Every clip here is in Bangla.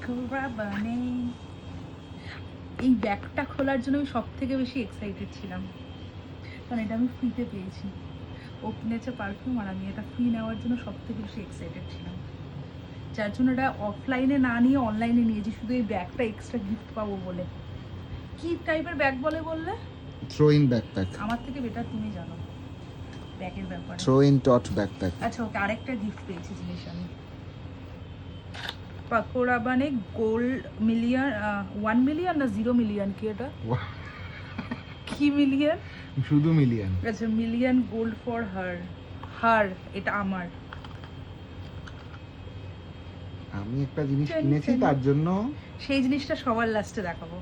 পাকোড়া বানে। এই ব্যাগটা খোলার জন্য আমি সব থেকে বেশি এক্সাইটেড ছিলাম, কারণ এটা আমি ফ্রিতে পেয়েছি। ও কিনেছে পারফিউম আর আমি এটা ফ্রি নেওয়ার জন্য সব থেকে বেশি এক্সাইটেড ছিলাম, যার জন্য এটা অফলাইনে না নিয়ে অনলাইনে নিয়েছি, শুধু এই ব্যাগটা এক্সট্রা গিফট পাবো বলে। কি টাইপের ব্যাগ বললে? Throw in backpack. আমার থেকে বেটার তুমি জানো ব্যাগের ব্যাপারে। Throw in tote backpack. আচ্ছা ওকে, আরেকটা গিফট পেয়েছি জিনিস আমি। পাকোড়া বানে গোল্ড মিলিয়ন, 1 মিলিয়ন না 0 মিলিয়ন, কি এটা কি মিলিয়ন? শুধু মিলিয়ন। আচ্ছা, মিলিয়ন গোল্ড ফর হার, এটা আমার। আমি একটা জিনিস কিনেছি তার জন্য। সেই জিনিসটা সবার লাস্টে দেখাবো,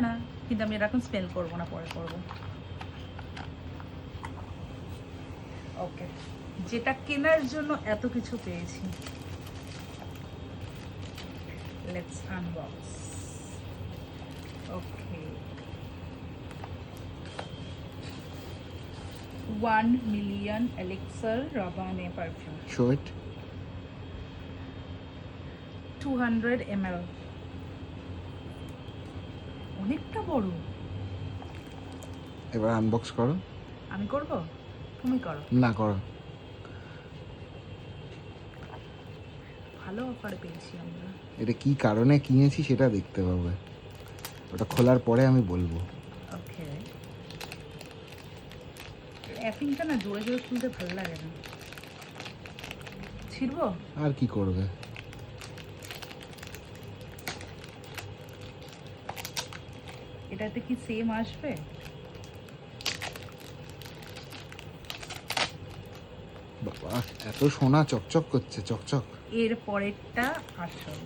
না কিন্তু আমি এখন স্পেল করবো না, পরে করবো। ওকে, যেটা কেনার জন্য এত কিছু পেয়েছি, let's unbox. Okay, 1 million elixir Rabanne perfume, show it. 200 ml, অনেকটা বড়। এবার আনবক্স করো। আমি করব? তুমি করো। না, করো। ভালো অফারে পেয়েছি আমরা। এটা কি কারণে কিনেছি সেটা দেখতে পাবে, ওটা খোলার পরে আমি বলবো। ওকে, অ্যাপিংটা না জোরে জোরে খুলতে ভালো লাগে না, ছিড়বো? আর কি করবে? এটাতে কি সেম আসবে? বাবা, এত সোনা চকচক করছে, চকচক। এর পরেরটা আসল।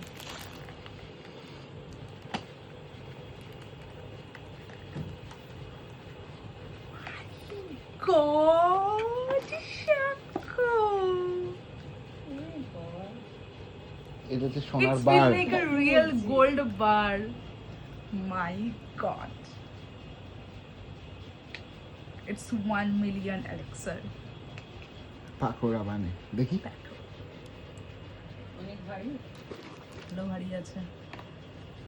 এটা হচ্ছে সোনার It's bar. feel like a real gold bar. My God. It's 1 million elixir. Pakora বানে দেখি। অনেক ভারী। ভালো ভারী আছে।